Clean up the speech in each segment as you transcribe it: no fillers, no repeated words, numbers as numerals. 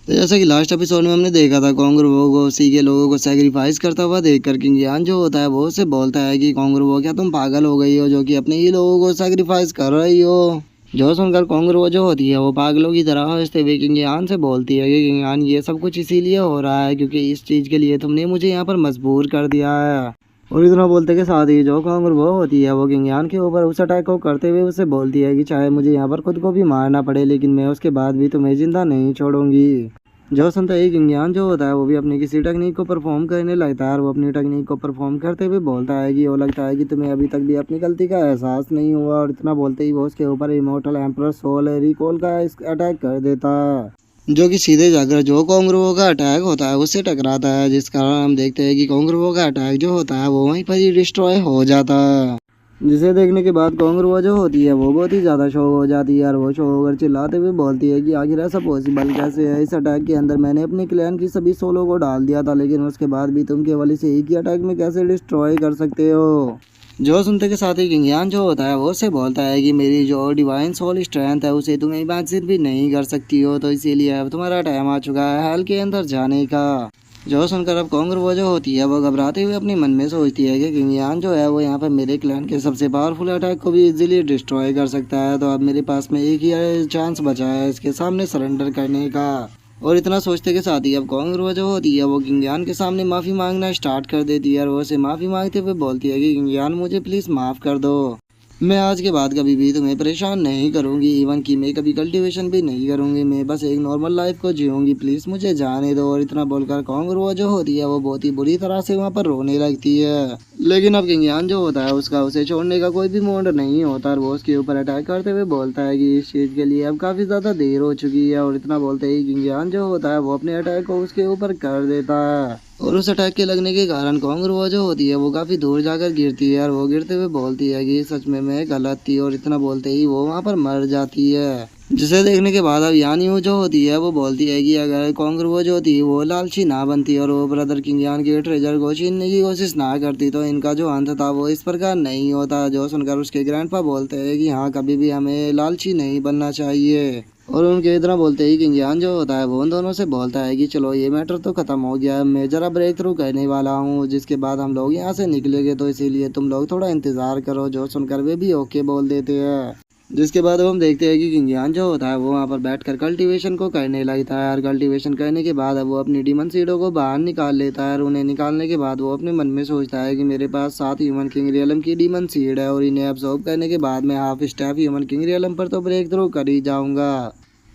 तो जैसा कि लास्ट एपिसोड में हमने देखा था कॉन्गरुओ को उसी के लोगों को सैक्रिफाइस करता हुआ देखकर किंग यान जो होता है वो उससे बोलता है कि कॉन्गरुओ क्या तुम पागल हो गई हो जो कि अपने ही लोगों को सैक्रिफाइस कर रही हो। जो सुनकर कॉन्गरुओ जो होती है वो पागलों की तरह हंसते हुए किंग यान से बोलती है कि किंग यान ये सब कुछ इसीलिए हो रहा है क्योंकि इस चीज़ के लिए तुमने मुझे यहाँ पर मजबूर कर दिया है। और इतना बोलते के साथ ही जो कॉन्गरुओ होती है वो किंग यान के ऊपर उस अटैक को करते हुए उससे बोलती है कि चाहे मुझे यहाँ पर खुद को भी मारना पड़े लेकिन मैं उसके बाद भी तुम्हें जिंदा नहीं छोड़ूंगी। जो सुनता है किंग यान जो होता है वो भी अपनी किसी टेक्निक को परफॉर्म करने लगता है और वो अपनी टेक्निक को परफॉर्म करते हुए बोलता है कि वो लगता है कि तुम्हें अभी तक भी अपनी गलती का एहसास नहीं हुआ। और इतना बोलते ही वो उसके ऊपर इमोर्टल एम्परर सोल रिकॉल का अटैक कर देता है जो कि सीधे जाकर जो कॉन्गरुओ का अटैक होता है उससे टकराता है, जिस कारण हम देखते हैं कि कॉन्गरुओ का अटैक जो होता है वो वहीं पर ही डिस्ट्रॉय हो जाता है। जिसे देखने के बाद कॉन्गरुओ जो होती है वो बहुत ही ज़्यादा शॉक हो जाती है और वो शॉक होकर चिल्लाते हुए बोलती है कि आखिर ऐसा पॉसिबल कैसे है। इस अटैक के अंदर मैंने अपने क्लैन की सभी सोलो को डाल दिया था लेकिन उसके बाद भी तुम केवल इसे एक ही अटैक में कैसे डिस्ट्रॉय कर सकते हो। जो सुनते के साथ ही किंग यान जो होता है वो उससे बोलता है कि मेरी जो डिवाइन सोल स्ट्रेंथ है उसे तुम इमेजिन भी नहीं कर सकती हो, तो इसीलिए अब तुम्हारा टाइम आ चुका है हेल के अंदर जाने का। जो सुनकर अब कॉन्गरुओ जो होती है वो घबराते हुए अपने मन में सोचती है कि किंग यान जो है वो यहाँ पर मेरे क्लैन के सबसे पावरफुल अटैक को भी इजीली डिस्ट्रॉय कर सकता है, तो अब मेरे पास में एक ही चांस बचा है इसके सामने सरेंडर करने का। और इतना सोचते के साथ ही अब कॉन्गरुओ जो होती है वो किंग यान के सामने माफ़ी मांगना स्टार्ट कर देती है और वो उसे माफ़ी मांगते हुए बोलती है कि किंग यान मुझे प्लीज़ माफ़ कर दो, मैं आज के बाद कभी भी तुम्हें परेशान नहीं करूंगी, इवन कि मैं कभी कल्टीवेशन भी नहीं करूंगी, मैं बस एक नॉर्मल लाइफ को जीऊंगी, प्लीज़ मुझे जाने दो। और इतना बोलकर कॉन्गरुओ जो होती है वो बहुत ही बुरी तरह से वहाँ पर रोने लगती है। लेकिन अब किंग यान जो होता है उसका उसे छोड़ने का कोई भी मूड नहीं होता और वो उसके ऊपर अटैक करते हुए बोलता है कि इस चीज़ के लिए अब काफ़ी ज़्यादा देर हो चुकी है। और इतना बोलते ही किंग यान जो होता है वो अपने अटैक को उसके ऊपर कर देता है और उस अटैक के लगने के कारण कॉन्गरुओ जो होती है वो काफ़ी दूर जाकर गिरती है और वो गिरते हुए बोलती है कि सच में मैं गलत थी। और इतना बोलते ही वो वहाँ पर मर जाती है, जिसे देखने के बाद अब यान यू जो होती है वो बोलती है कि अगर कॉन्गरुओ जो थी वो लालची ना बनती और वो ब्रदर किंग यान के ट्रेजर को छीनने की कोशिश ना करती तो इनका जो अंत था वो इस प्रकार नहीं होता। जो सुनकर उसके ग्रैंडपा बोलते हैं कि हाँ कभी भी हमें लालची नहीं बनना चाहिए। और उनके इतना बोलते ही किंग यान जो होता है वो उन दोनों से बोलता है कि चलो ये मैटर तो खत्म हो गया, मैं जरा ब्रेक थ्रू करने वाला हूँ जिसके बाद हम लोग यहाँ से निकलेंगे, तो इसीलिए तुम लोग थोड़ा इंतजार करो। जो सुनकर वे भी ओके बोल देते हैं, जिसके बाद हम देखते हैं कि किंग यान जो होता है वो वहाँ पर बैठकर कल्टीवेशन को करने लगता है और कल्टीवेशन करने के बाद वो अपनी डीमन सीडों को बाहर निकाल लेता है और उन्हें निकालने के बाद वो अपने मन में सोचता है कि मेरे पास 7 ह्यूमन किंग रियलम की डीमन सीड है और इन्हें अब्सॉर्ब करने के बाद मैं half step human king realm पर तो ब्रेक थ्रू कर ही जाऊंगा।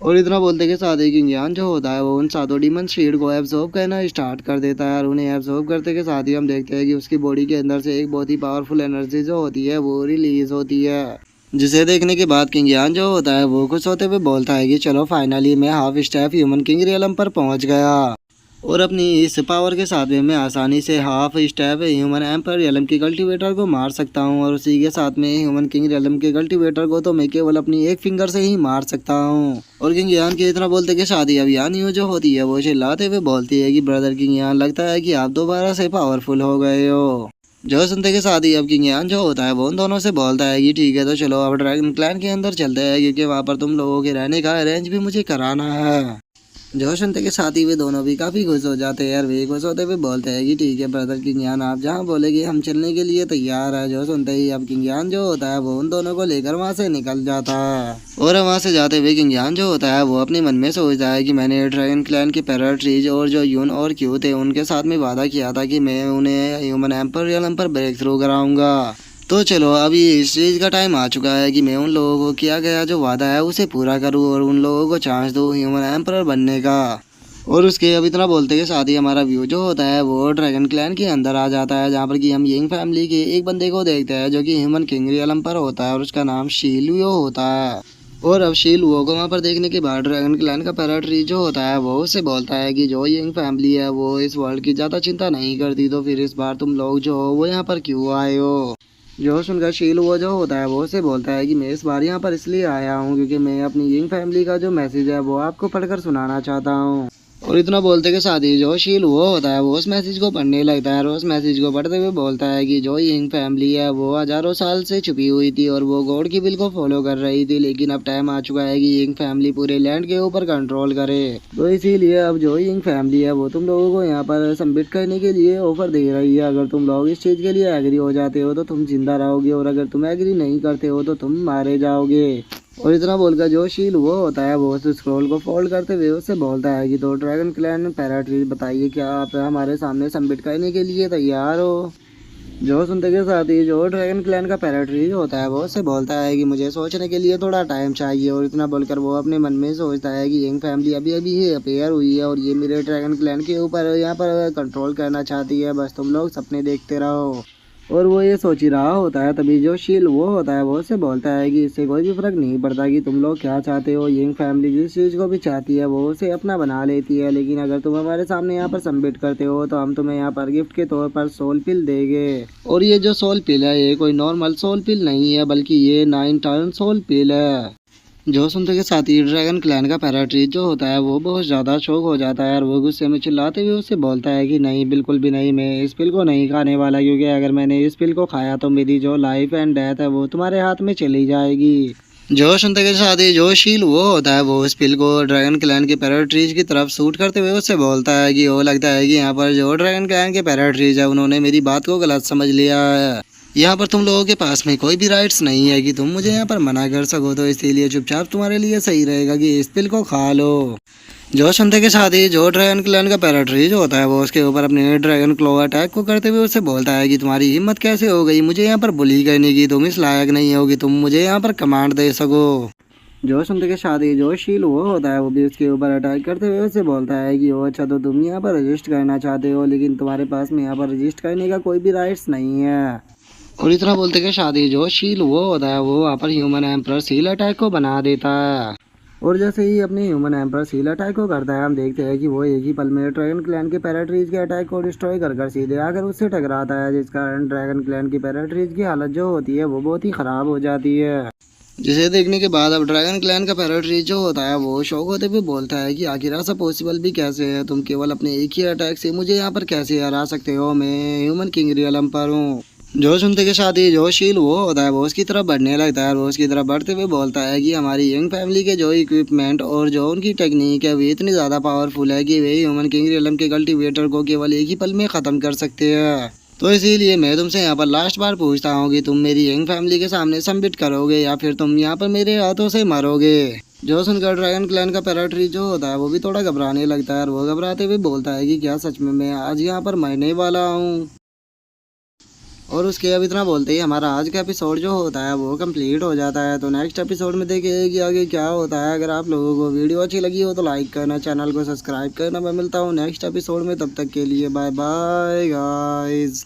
और इतना बोलते के साथ ही किंग यान जो होता है वो उन सातों डीमन सीड को एब्जॉर्ब करना स्टार्ट कर देता है और उन्हें एब्जॉर्ब करते के साथ ही हम देखते हैं कि उसकी बॉडी के अंदर से एक बहुत ही पावरफुल एनर्जी जो होती है वो रिलीज होती है, जिसे देखने के बाद किंग यान जो होता है वो खुश होते हुए बोलता है कि चलो फाइनली मैं half step human king realm पर पहुंच गया और अपनी इस पावर के साथ में मैं आसानी से half step human emperor realm की कल्टीवेटर को मार सकता हूं और उसी के साथ में ह्यूमन किंग रियलम के कल्टीवेटर को तो मैं केवल अपनी एक फिंगर से ही मार सकता हूं। और किंग यान के इतना बोलते के साथ ही अब यान यू जो होती है वो चिल्लाते हुए बोलती है कि ब्रदर किंग यान लगता है कि आप दोबारा से पावरफुल हो गए हो। जो सुनते के साथ ही अब किंग यान जो होता है वो उन दोनों से बोलता है कि ठीक है तो चलो अब ड्रैगन क्लैन के अंदर चलते हैं क्योंकि वहाँ पर तुम लोगों के रहने का अरेंज भी मुझे कराना है। जो सुनते के साथ ही वे दोनों भी काफ़ी खुश हो जाते हैं और वे खुश होते हुए बोलते हैं कि ठीक है ब्रदर किंग यान आप जहाँ बोलेंगे हम चलने के लिए तैयार है। जो सुनते ही अब किंग यान जो होता है वो उन दोनों को लेकर वहाँ से निकल जाता है और वहाँ से जाते हुए किंग यान जो होता है वो अपने मन में सोचता है कि मैंने ड्रैगन क्लैन के पैरट ट्रीज और जो यून और क्यू थे उनके साथ में वादा किया था कि मैं उन्हें ह्यूमन एम्पर रियलम पर ब्रेक थ्रू कराऊंगा। तो चलो अभी इस चीज़ का टाइम आ चुका है कि मैं उन लोगों को किया गया जो वादा है उसे पूरा करूँ और उन लोगों को चांस दूँ ह्यूमन एम्पर बनने का। और उसके अब इतना बोलते के साथ ही हमारा व्यू जो होता है वो ड्रैगन क्लैन के अंदर आ जाता है जहाँ पर कि हम यंग फैमिली के एक बंदे को देखते हैं जो कि ह्यूमन किंग रियलम पर होता है और उसका नाम शीलुओ होता है। और अब शीलुओ को वहाँ पर देखने के बाद ड्रैगन क्लैन का पैराट्री जो होता है वो उससे बोलता है कि जो यंग फैमिली है वो इस वर्ल्ड की ज़्यादा चिंता नहीं करती, तो फिर इस बार तुम लोग जो हो वो यहाँ पर क्यों आए हो। जो सुनकर शीलुओ जो होता है वो उससे बोलता है कि मैं इस बार यहाँ पर इसलिए आया हूँ क्योंकि मैं अपनी यंग फैमिली का जो मैसेज है वो आपको पढ़कर सुनाना चाहता हूँ। और इतना बोलते के साथ ही जो शील वो होता है वो उस मैसेज को पढ़ने लगता है और उस मैसेज को पढ़ते हुए बोलता है कि जो यिंग फैमिली है वो हजारों साल से छुपी हुई थी और वो गॉड की विल को फॉलो कर रही थी, लेकिन अब टाइम आ चुका है कि यिंग फैमिली पूरे लैंड के ऊपर कंट्रोल करे। तो इसीलिए अब जो यिंग फैमिली है वो तुम लोगों को यहाँ पर सबमिट करने के लिए ऑफर दे रही है। अगर तुम लोग इस चीज के लिए एग्री हो जाते हो तो तुम जिंदा रहोगे और अगर तुम एग्री नहीं करते हो तो तुम मारे जाओगे। और इतना बोलकर जो शील वो होता है वो उस स्क्रॉल को फोल्ड करते हुए उससे बोलता है कि तो ड्रैगन क्लैन पैराट्रीज बताइए क्या आप हमारे सामने सबमिट करने के लिए तैयार हो। जो सुनते के साथ ही जो ड्रैगन क्लैन का पैराट्रीज होता है वो उससे बोलता है कि मुझे सोचने के लिए थोड़ा टाइम चाहिए। और इतना बोलकर वो अपने मन में सोचता है कि यंग फैमिली अभी अभी ही अपेयर हुई है और ये मेरे ड्रैगन क्लैन के ऊपर यहाँ पर कंट्रोल करना चाहती है, बस तुम लोग सपने देखते रहो। और वो ये सोच ही रहा होता है तभी जो शील वो होता है वो उससे बोलता है कि इससे कोई भी फर्क नहीं पड़ता कि तुम लोग क्या चाहते हो, यंग फैमिली जिस चीज़ को भी चाहती है वो उसे अपना बना लेती है, लेकिन अगर तुम हमारे सामने यहाँ पर सबमिट करते हो तो हम तुम्हें यहाँ पर गिफ्ट के तौर पर सोल पिल देंगे। और ये जो सोल पिल है ये कोई नॉर्मल सोल पिल नहीं है बल्कि ये 9 टर्न सोल पिल है। जो सुनते के साथ ही ड्रैगन क्लैन का पैराट्रीज जो होता है वो बहुत ज़्यादा शौक हो जाता है और वो गुस्से में चिल्लाते हुए उससे बोलता है कि नहीं, बिल्कुल भी नहीं, मैं इस पिल को नहीं खाने वाला, क्योंकि अगर मैंने इस पिल को खाया तो मेरी जो लाइफ एंड डेथ है वो तुम्हारे हाथ में चली जाएगी। जो सुनते के साथ ही जो शील वो होता है वो उस पिल को ड्रैगन क्लैन के पैराट्रीज की तरफ शूट करते हुए उससे बोलता है कि वो लगता है कि यहाँ पर जो ड्रैगन क्लैन के पैराट्रीज है उन्होंने मेरी बात को गलत समझ लिया है। यहाँ पर तुम लोगों के पास में कोई भी राइट्स नहीं है कि तुम मुझे यहाँ पर मना कर सको, तो इसीलिए चुपचाप तुम्हारे लिए सही रहेगा कि इस पिल को खा लो। जो सुनते के साथ ही जो ड्रैगन क्लैन का पैराट्रीज होता है वो उसके ऊपर अपने ड्रैगन क्लो अटैक को करते हुए उससे बोलता है कि तुम्हारी हिम्मत कैसे हो गई मुझे यहाँ पर बुली करने की, तुम इस लायक नहीं होगी तुम मुझे यहाँ पर कमांड दे सको। जो सुनते के साथ ही जो शील वो होता है वो भी उसके ऊपर अटैक करते हुए उससे बोलता है कि वो अच्छा तो तुम यहाँ पर रजिस्ट करना चाहते हो लेकिन तुम्हारे पास में यहाँ पर रजिस्ट करने का कोई भी राइट्स नहीं है। और इतना बोलते के साथ ही जो शील वो होता है वो वहाँ पर ह्यूमन एम्परर सील अटैक को बना देता है। और जैसे ही अपने ह्यूमन एम्परर सील अटैक को करता है हम देखते हैं कि वो एक ही पल में ड्रैगन क्लैन के पैराट्रीज के अटैक को डिस्ट्रॉय कर सीधे आकर उससे टकराता है, जिस कारण ड्रैगन क्लैन की पैराट्रीज की हालत जो होती है वो बहुत ही खराब हो जाती है। जिसे देखने के बाद अब ड्रैगन क्लैन का पैराट्रीज जो होता है वो शौक होते हुए बोलता है कि आखिर ऐसा पॉसिबल भी कैसे है, तुम केवल अपने एक ही अटैक से मुझे यहाँ पर कैसे हरा सकते हो, मैं ह्यूमन किंग रियल एम्पर हूँ। जो सुनते के साथ ही जो शील वो होता है वो उसकी तरफ बढ़ने लगता है और वो उसकी तरफ बढ़ते हुए बोलता है कि हमारी यंग फैमिली के जो इक्विपमेंट और जो उनकी टेक्निक है वो इतनी ज़्यादा पावरफुल है कि वे ह्यूमन किंग रियलम के कल्टीवेटर को केवल एक ही पल में ख़त्म कर सकते हैं। तो इसीलिए मैं तुमसे यहाँ पर लास्ट बार पूछता हूँ कि तुम मेरी यंग फैमिली के सामने सबमिट करोगे या फिर तुम यहाँ पर मेरे हाथों से मरोगे। जो सुनकर ड्रैगन क्लैन का पैराट्रीज जो होता है वो भी थोड़ा घबराने लगता है और वो घबराते हुए बोलता है कि क्या सच में मैं आज यहाँ पर मरने वाला हूँ। और उसके अब इतना बोलते ही हमारा आज का एपिसोड जो होता है वो कंप्लीट हो जाता है। तो नेक्स्ट एपिसोड में देखिए कि आगे क्या होता है। अगर आप लोगों को वीडियो अच्छी लगी हो तो लाइक करना, चैनल को सब्सक्राइब करना। मैं मिलता हूँ नेक्स्ट एपिसोड में, तब तक के लिए बाय बाय गाइस।